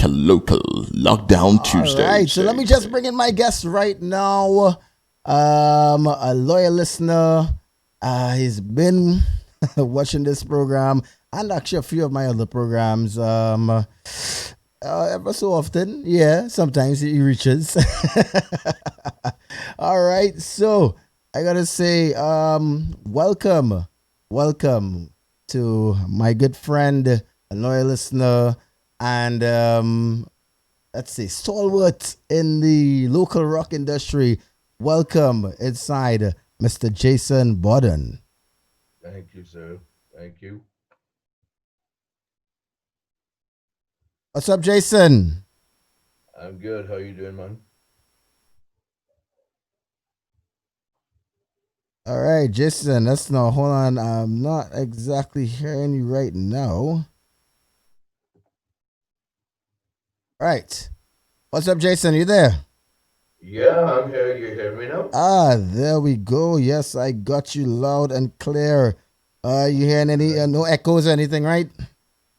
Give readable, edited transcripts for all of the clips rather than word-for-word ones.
KeLocal Lockdown Tuesdays. All right, so let me just bring in my guest right now. A loyal listener. He's been watching this program and actually a few of my other programs. Ever so often, yeah. Sometimes he reaches. All right, so I gotta say, welcome to my good friend, a loyal listener, and let's see, stalwart in the local rock industry. Welcome inside, Mr. Jason Bodden. Thank you, sir. Thank you. What's up, Jason? I'm good. How you doing, man? All right, Jason, let's know. Hold on. I'm not exactly hearing you right now. Right. What's up, Jason? You there? Yeah, I'm here. You hear me now? There we go. Yes, I got you loud and clear. You hearing any no echoes or anything, right?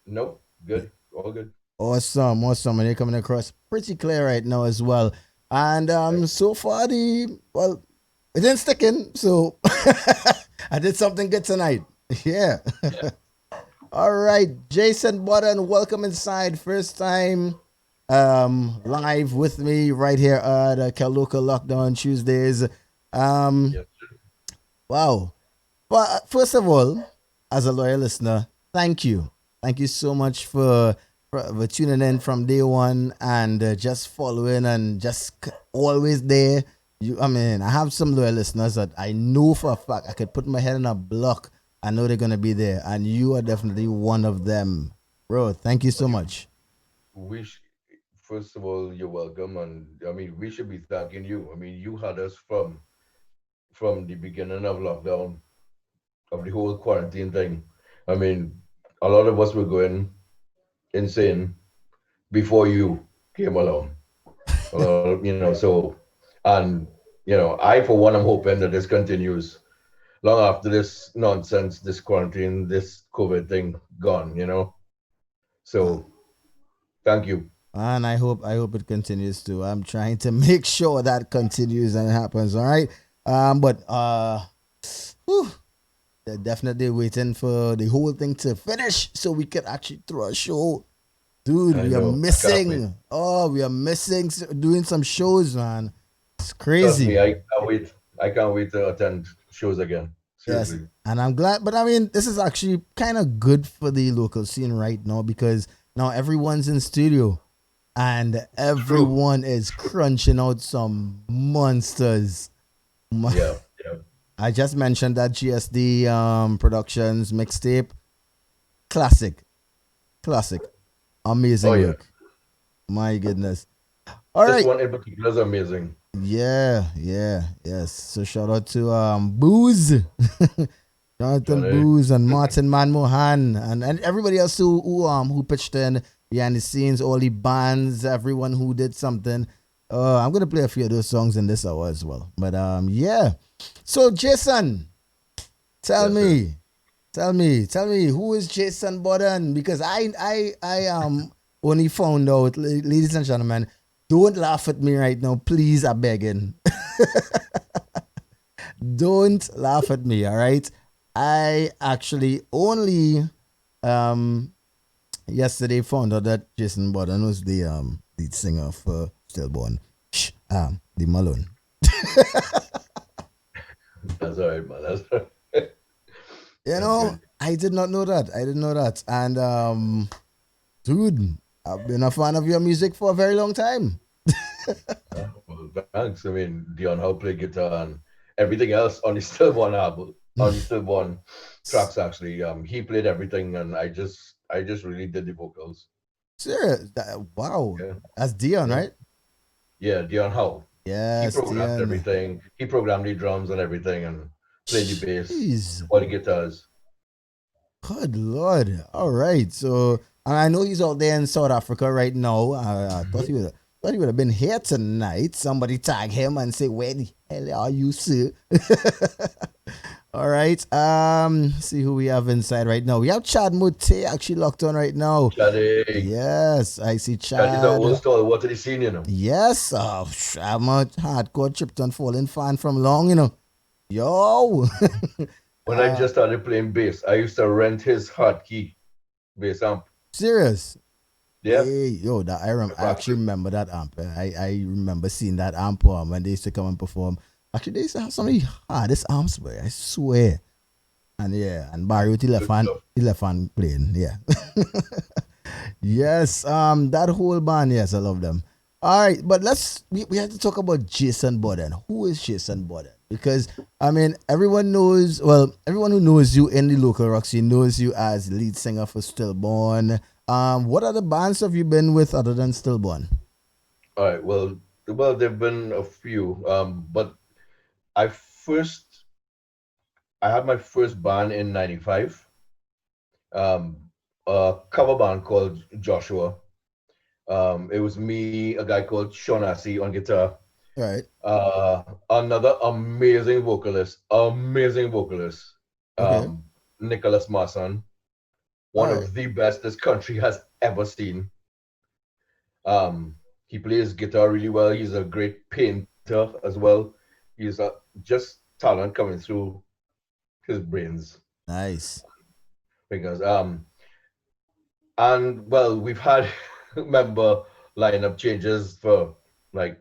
Nope. Good. All good. Awesome. And you're coming across pretty clear right now as well. And so far it didn't stick in, so I did something good tonight. Yeah. All right, Jason Bodden, welcome inside. First time live with me right here at KeLocal Lockdown Tuesdays. Yes, sir. Wow. But first of all, as a loyal listener, thank you. Thank you so much for tuning in from day one and just following and just always there. I have some loyal listeners that I know for a fact I could put my head in a block. I know they're going to be there. And you are definitely one of them. Bro, thank you so much. First of all, you're welcome, and I mean, we should be thanking you. I mean, you had us from the beginning of lockdown, of the whole quarantine thing. I mean, a lot of us were going insane before you came along. So, and I for one, am hoping that this continues long after this nonsense, this quarantine, this COVID thing gone. So, thank you. And I hope it continues to. I'm trying to make sure that continues and happens. All right. They're definitely waiting for the whole thing to finish so we can actually throw a show. Dude, we are missing. Oh, we are missing doing some shows, man. It's crazy. Trust me, I can't wait. I can't wait to attend shows again. Seriously. Yes, and I'm glad. But I mean, this is actually kind of good for the local scene right now because now everyone's in studio and everyone is crunching out some monsters. Yeah. I just mentioned that GSD Productions mixtape. Classic. Amazing work. My goodness. All right. This one in particular is amazing. Yes. So shout out to Booze. Jonathan Booze and Martin Manmohan and everybody else who pitched in behind the scenes, all the bands, everyone who did something. I'm gonna play a few of those songs in this hour as well. But yeah. So Jason, tell me, who is Jason Bodden? Because I only found out, ladies and gentlemen, don't laugh at me right now, please. I'm begging. Don't laugh at me, all right? I actually only yesterday found out that Jason Bodden was the lead singer for Stillborn. The Malone. That's all right, man. That's all right. I did not know that. And dude, I've been a fan of your music for a very long time. Well, thanks. I mean, Dion Howe played guitar and everything else on the Stillborn album, on the Stillborn tracks. Actually, he played everything, and I just really did the vocals. Serious? Wow. Yeah. That's Dion, right? Yeah, Dion Howe. Yes, he programmed Dion. everything. He programmed the drums and everything, and played the bass, all the guitars. Good Lord! All right, so I know he's out there in South Africa right now. I thought he would have been here tonight. Somebody tag him and say, "Where the hell are you, sir?" All right. See who we have inside right now. We have Chad Mute actually locked on right now. Chaddy. Yes, I see Chaddy's an old Chad. stalwart of the scene, you know. Yes, I'm a hardcore Krypton Fallen fan from long, you know. Yo. When I just started playing bass, I used to rent his hotkey bass amp. Serious. Yeah. Hey, yo, I actually remember that amp. I remember seeing that amp when they used to come and perform. Actually, they used to have some of the hardest amps, boy. I swear. And yeah, and Barry with Good stuff. 11 playing. Yeah. Yes, that whole band, yes, I love them. All right, but we have to talk about Jason Bodden. Who is Jason Bodden? Because I mean, everyone who knows you in the local rock scene knows you as lead singer for Stillborn. What other bands have you been with other than Stillborn? All right. Well, there've been a few. But I first I had my first band in '95. Um, a cover band called Joshua. It was me, a guy called Shaughnessy on guitar, All right. another amazing vocalist, Okay. Nicholas Marsan, All one right. of the best this country has ever seen. He plays guitar really well. He's a great painter as well. He's just talent coming through his brains. Nice. Because and well, we've had member lineup changes for like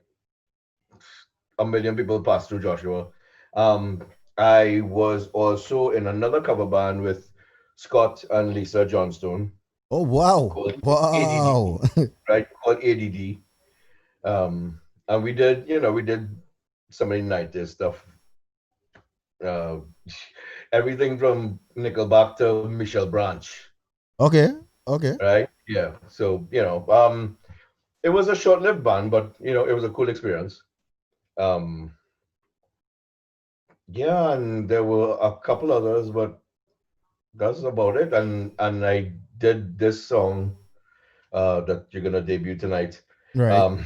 a million people pass through Joshua. Um, I was also in another cover band with Scott and Lisa Johnstone Oh wow. called ADD, Wow. right? Called ADD. And we did some of the 90s stuff. Uh, everything from Nickelback to Michelle Branch, Okay. Okay. right? Yeah. So, it was a short-lived band, but it was a cool experience. Um, yeah, and there were a couple others, but that's about it. And I did this song that you're gonna debut tonight. Right. Um,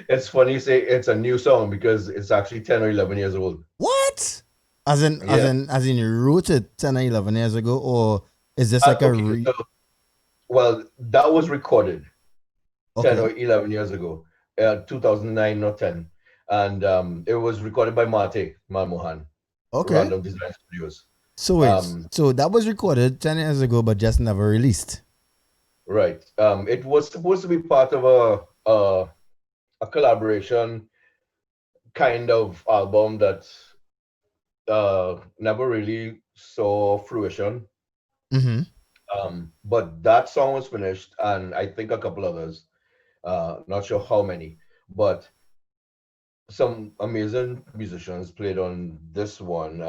it's funny you say it's a new song because it's actually 10 or 11 years old. What? As in, Yeah. you wrote it 10 or 11 years ago, or is this like a Okay. So, well, that was recorded 10 Okay. or 11 years ago, 2009 or 10, and it was recorded by Mate Manmohan, Okay. Random Design Studios. So wait, Um, so that was recorded 10 years ago, but just never released. right. It was supposed to be part of a collaboration kind of album that never really saw fruition. Mm-hmm. But that song was finished, and I think a couple others. Not sure how many, but some amazing musicians played on this one.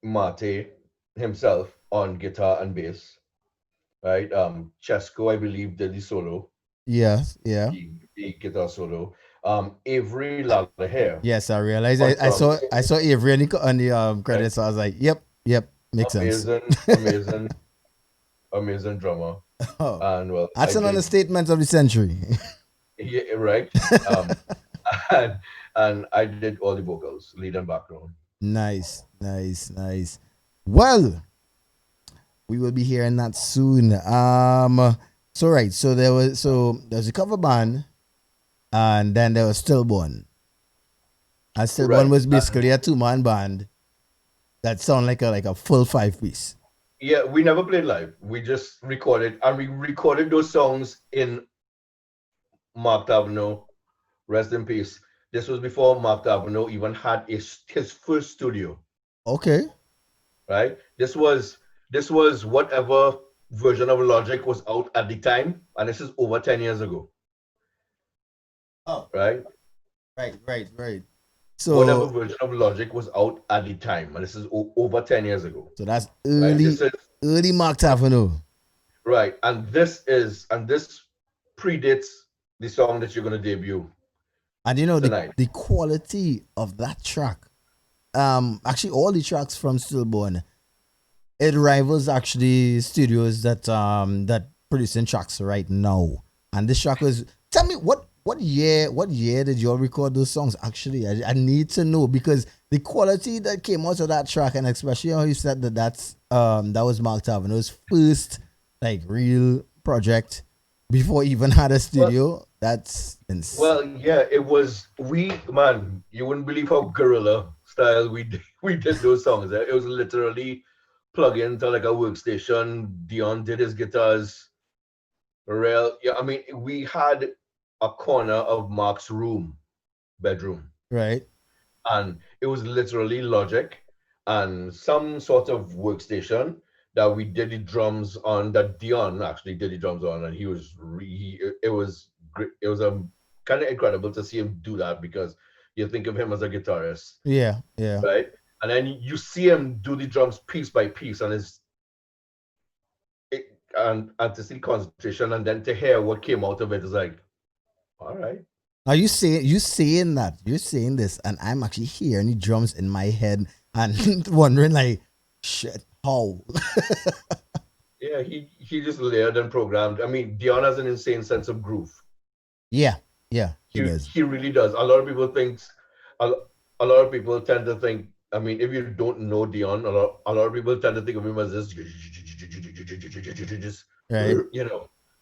Mate himself on guitar and bass, right? Chesco, I believe, did the solo, Yes. Yeah. the guitar solo. Avery Lalahair Yes, I realized. on I drums, saw Avery on the right? credits. So I was like, yep, makes sense. Amazing drummer. Oh, And well, that's an understatement of the century. yeah, right. Um, and, and I did all the vocals, lead and background. Nice, nice, nice. Well, we will be hearing that soon. So right, there's a cover band, and then there was Stillborn. And Stillborn Right. was basically a 2-man band that sound like a full 5-piece. Yeah, we never played live. We just recorded, and we recorded those songs in Mark Avenue. Rest in peace. This was before Mark Avenue even had his first studio. Okay. Right. This was whatever version of Logic was out at the time, and this is over 10 years ago. Oh, Right. right. Whatever So version of Logic was out at the time, and this is over 10 years ago. that's Right. This is early Mark Avenue. right, and this predates the song that you're gonna debut And you know tonight. the quality of that track. Actually all the tracks from Stillborn, it rivals actually studios that producing tracks right now. And this track was, tell me What year did you all record those songs? Actually, I need to know because the quality that came out of that track, and especially how you said that was Mark Taverner's first like real project before he even had a studio. That's insane. Well, yeah, it was man. You wouldn't believe how guerrilla style we did those songs. It was literally plug into like a workstation. Dion did his guitars. Yeah. I mean, we had a corner of Mark's bedroom, Right. and it was literally Logic and some sort of workstation that we did the drums on. That Dion actually did the drums on, and it was great. It was kind of incredible to see him do that because you think of him as a guitarist, Yeah. Yeah. right? And then you see him do the drums piece by piece, and and to see concentration, and then to hear what came out of it is like, all right. Are you saying that? You're saying this, and I'm actually hearing the drums in my head and wondering like, shit, how? Yeah, he just layered and programmed. I mean, Dion has an insane sense of groove. Yeah. Yeah. He does. He really does. A lot of people a lot of people tend to think. I mean, if you don't know Dion, a lot of people tend to think of him as this, just Right.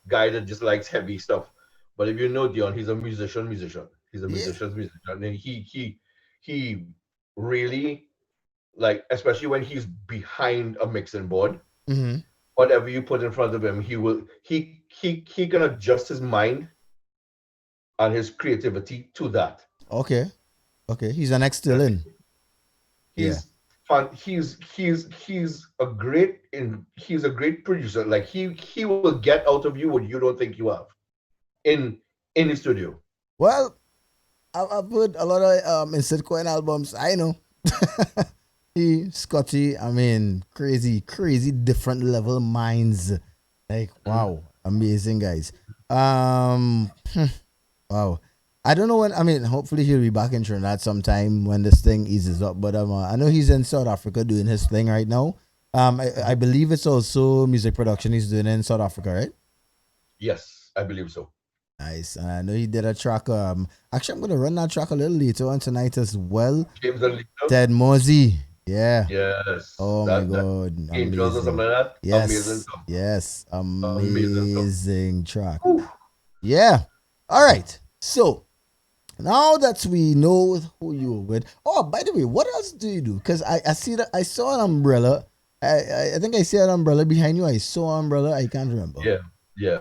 guy that just likes heavy stuff. But if you know Dion, he's a musician. He's a Yeah. musician, and he really, like, especially when he's behind a mixing board. Mm-hmm. Whatever you put in front of him, he can adjust his mind and his creativity to that. Okay. Okay. He's an ex-Dylan. He's fun. He's a great producer. Like he will get out of you what you don't think you have in the studio. Well, I've heard a lot of Instant Coin albums. I know. Scotty, I mean, crazy different level minds. Like, wow, amazing guys. Wow. I don't know when. I mean, hopefully he'll be back in Trinidad sometime when this thing eases up. But I know he's in South Africa doing his thing right now. I believe it's also music production he's doing in South Africa, right? Yes, I believe so. Nice. And I know he did a track. Actually, I'm gonna run that track a little later on tonight as well. James and Lisa. Ted Mosey. Yeah. Yes. Oh my God. Angels or Amazing. something like that. Yes. Amazing song. Yes. Amazing Amazing track. Ooh. Yeah. All right. So now that we know who you were with. Oh, by the way, what else do you do? Because I see that I saw an umbrella. I think I see an umbrella behind you. I saw an umbrella. I can't remember. Yeah.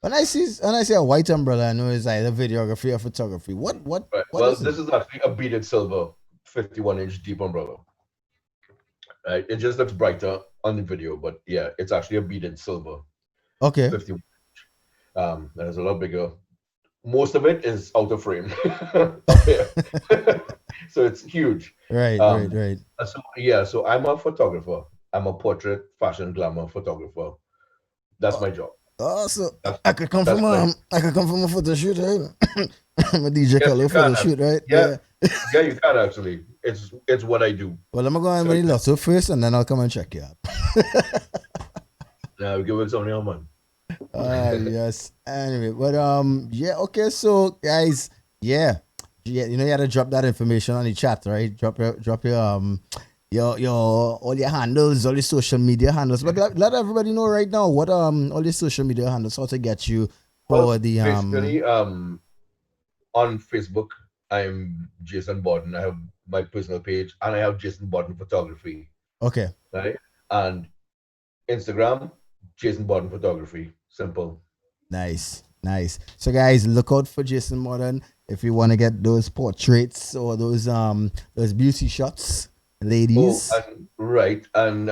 When I see a white umbrella, I know it's either videography or photography. What Right. Well, this is actually a beaded silver 51-inch deep umbrella. Right. It just looks brighter on the video, but yeah, it's actually a beaded silver. Okay. 51 inch. That is a lot bigger. Most of it is out of frame. So it's huge. Right. So I'm a photographer. I'm a portrait, fashion, glamour photographer. That's my job. Oh, so I could come from a photo shoot, right? I'm a DJ Yes, photo shoot, right? Yeah, you can actually. It's what I do. Well, I'm going to go Lotto first, and then I'll come and check you out. Yeah, we give it something on, man. Yes. Anyway, but yeah. Okay, so guys, yeah, you know, you had to drop that information on the chat, right? Drop your all your handles, all your social media handles. But let everybody know right now what all your social media handles, how to get you for the basically on Facebook I'm Jason Bodden. I have my personal page, and I have Jason Bodden Photography. Okay. Right, and Instagram Jason Bodden Photography. Simple. Nice. So guys, look out for Jason Bodden if you want to get those portraits or those beauty shots. Ladies. And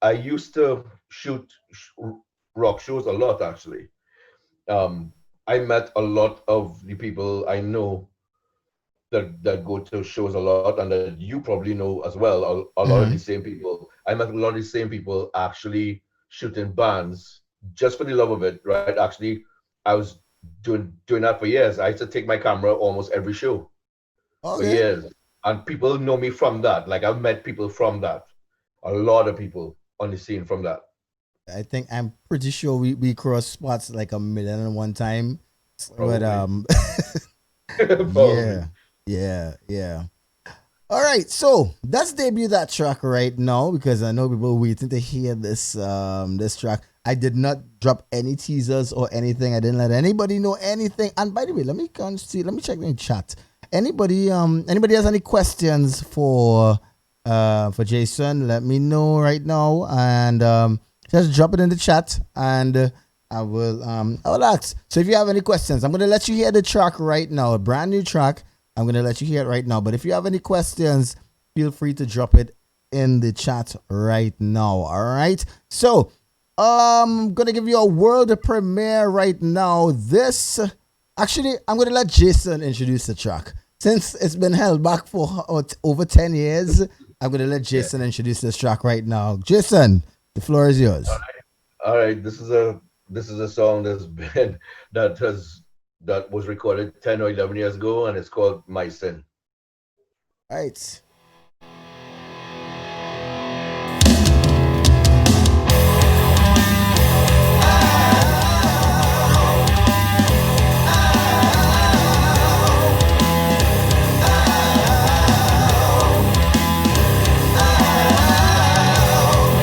I used to shoot rock shows a lot, actually. I met a lot of the people I know that go to shows a lot, and that you probably know as well. A lot of the same people. I met a lot of the same people actually shooting bands just for the love of it, right? Actually, I was doing that for years. I used to take my camera almost every show for years. And people know me from that. Like, I've met people from that. A lot of people on the scene from that. I'm pretty sure we crossed spots like 1,000,001 time. But Probably. yeah. All right, so let's debut that track right now because I know people waiting to hear this track. I did not drop any teasers or anything. I didn't let anybody know anything. And by the way, let me check the chat. Anybody has any questions for Jason? Let me know right now and just drop it in the chat and I will ask. So if you have any questions, I'm gonna let you hear the track right now, a brand new track. I'm going to let you hear it right now. But if you have any questions, feel free to drop it in the chat right now. All right. So I'm going to give you a world premiere right now. Actually, I'm going to let Jason introduce the track. Since it's been held back for over 10 years, I'm going to let Jason introduce this track right now. Jason, the floor is yours. All right. This is a song that was recorded 10 or 11 years ago, and it's called My Sin. Right.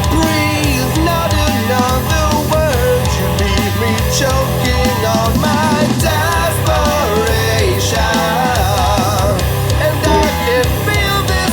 Breathe not another word, you leave me choking on my desperation. And I can feel this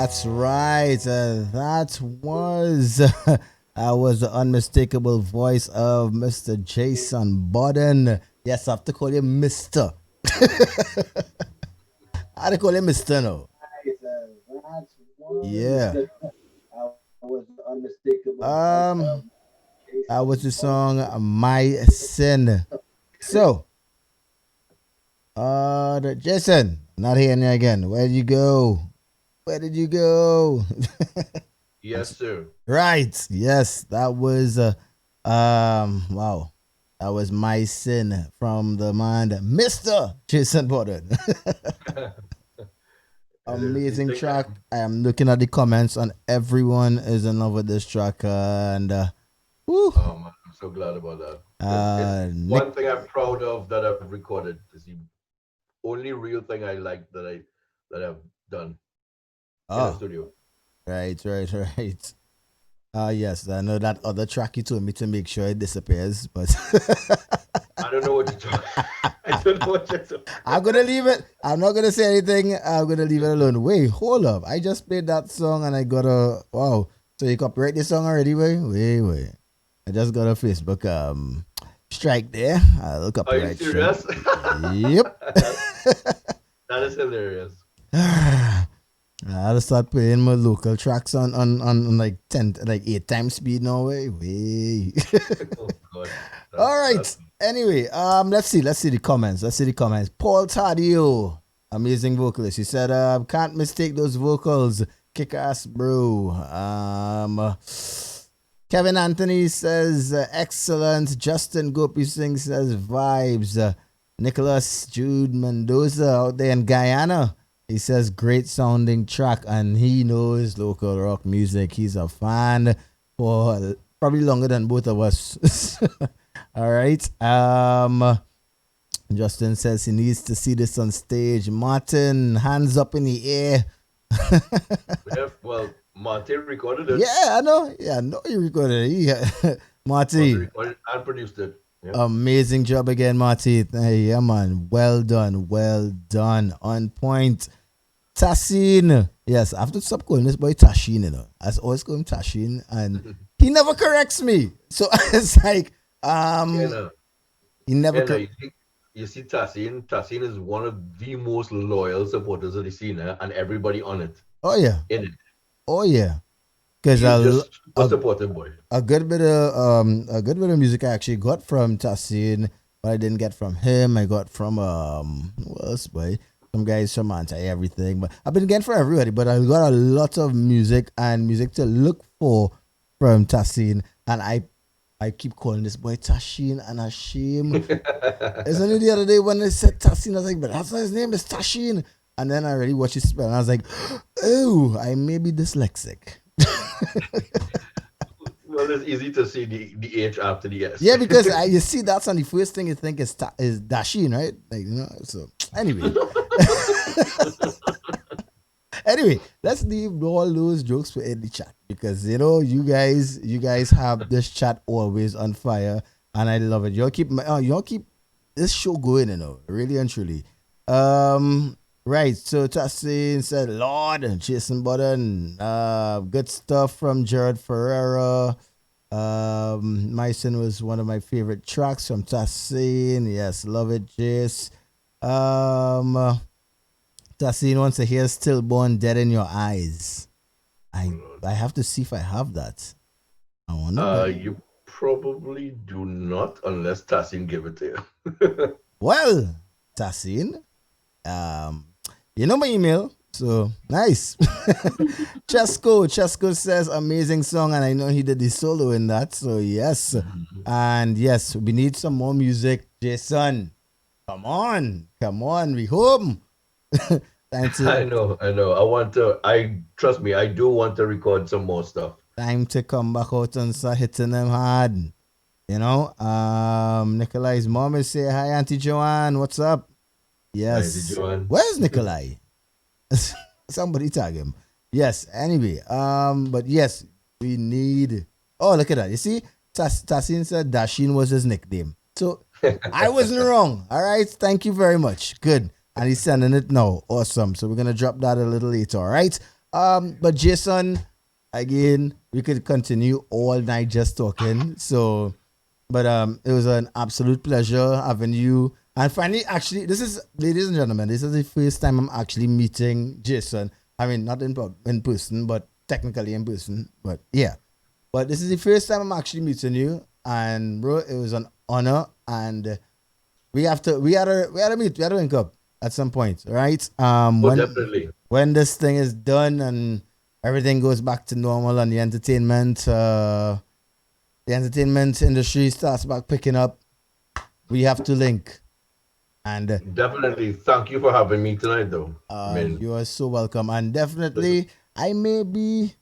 That's right. That was the unmistakable voice of Mr. Jason Bodden. Yes, I have to call him Mr. I have to call him Mr. No. Yeah. That was the song My Sin. So, Jason, not hearing you again. Where did you go? Where did you go? Yes, sir. Right. Yes, that was wow. That was My Sin from the man Mr. Jason Bodden. Amazing track. I am looking at the comments and everyone is in love with this track and woo. Oh man, I'm so glad about that. It's one thing I'm proud of that I've recorded. It's the only real thing I like that I've done in the studio. Right. Yes, I know that other track you told me to make sure it disappears, but I don't know what you're talking. I don't know what you're talking. I'm gonna leave it. I'm not gonna say anything. I'm gonna leave it alone. Wait, hold up. I just played that song and I got a wow. So you copyright this song already? Wait. I just got a Facebook strike there. I'll copyright. Are you serious? Yep. That is hilarious. I'll start playing my local tracks on like 8 times speed now. Way. Oh God. All right. Anyway, let's see the comments. Paul Tadio, amazing vocalist. He said, can't mistake those vocals. Kick ass, bro. Kevin Anthony says, excellent. Justin Gopi Singh says, vibes. Nicholas Jude Mendoza out there in Guyana. He says, great sounding track, and he knows local rock music. He's a fan for probably longer than both of us. All right. Justin says he needs to see this on stage. Martin, hands up in the air. Well, Martin recorded it. Yeah, I know. Yeah, I know he recorded it. Yeah. Marty. Recorded and produced it. Yep. Amazing job again, Marty. Hey, yeah, man. Well done. On point. Tassin. Yes, I have to stop calling this boy Tashin, you know. I always call him Tashin, and he never corrects me. So it's like, he never. You see, Tassin is one of the most loyal supporters of the scene, and everybody on it. Oh yeah. In it. Oh yeah. Because a supportive boy. A good bit of music I actually got from Tassin, but I didn't get from him. I got from who else, boy? Some guys from Anti Everything, but I've been getting from everybody. But I got a lot of music to look for from Tassin, and I keep calling this boy Tashin and Hashim. It's only the other day when they said Tassin, I was like, but that's not his name, it's Tashin. And then I really watched his spell, and I was like, oh, I may be dyslexic. Well, it's easy to see the H after the S. Yeah, because you see, that's on the first thing you think is Dashin, right? Like, you know. So anyway, let's leave all those jokes for in the chat because you know you guys have this chat always on fire, and I love it. Y'all keep this show going, you know, really and truly. Right, so Tassin said, Lord, Jason Bodden, good stuff from Jared Ferreira. My Sin was one of my favorite tracks from Tassin. Yes, love it, Jace. Tassin wants to hear Stillborn Dead in Your Eyes. I have to see if I have that. I wonder. You probably do not unless Tassin give it to you. Well, Tassin, you know my email, so nice. Chesco says amazing song, and I know he did the solo in that, so yes. And yes, we need some more music. Jason, come on, we home. I know. Trust me, I do want to record some more stuff. Time to come back out and start hitting them hard. You know, Nikolai's mom is saying, hi, Auntie Joanne, what's up? Yes. Where's Nikolai? Somebody tag him. Yes. Anyway, but yes, we need. Oh, look at that. You see, Tassin said Dashin was his nickname. So I wasn't wrong. All right. Thank you very much. Good. And he's sending it now. Awesome. So we're gonna drop that a little later. All right. But Jason, again, we could continue all night just talking. So, but it was an absolute pleasure having you. And finally, actually, this is, ladies and gentlemen, this is the first time I'm actually meeting Jason. I mean, not in person, but technically in person. But yeah, but this is the first time I'm actually meeting you. And bro, it was an honor. And we had to meet, we had to link up at some point, right? Definitely. When this thing is done and everything goes back to normal and the entertainment industry starts back picking up, we have to link. And Definitely. Thank you for having me tonight, though. you are so welcome. And definitely, I may be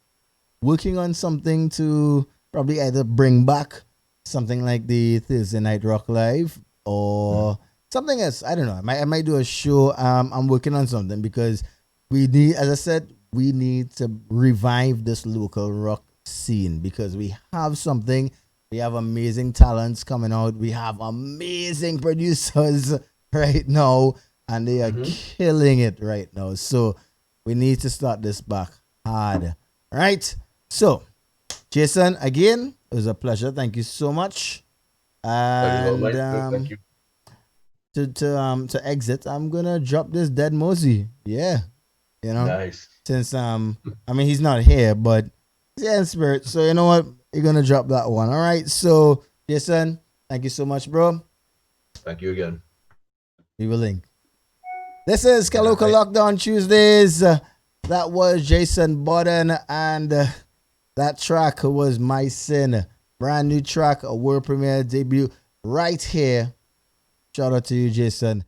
working on something to probably either bring back something like the Thursday Night Rock Live or something else. I don't know. I might do a show. I'm working on something because we need, as I said, we need to revive this local rock scene because we have something. We have amazing talents coming out. We have amazing producers right now, and they are killing it right now. So we need to start this back hard. Right? So, Jason, again, it was a pleasure. Thank you so much. And Thank you. to exit, I'm gonna drop this Dead Mosey. Yeah. You know? Nice. Since I mean he's not here, but he's in spirit. So you know what? You're gonna drop that one. All right. So Jason, thank you so much, bro. Thank you again. We will link. This is KeLocal Lockdown Tuesdays. That was Jason Bodden, and that track was My Sin. Brand new track, a world premiere debut right here. Shout out to you, Jason.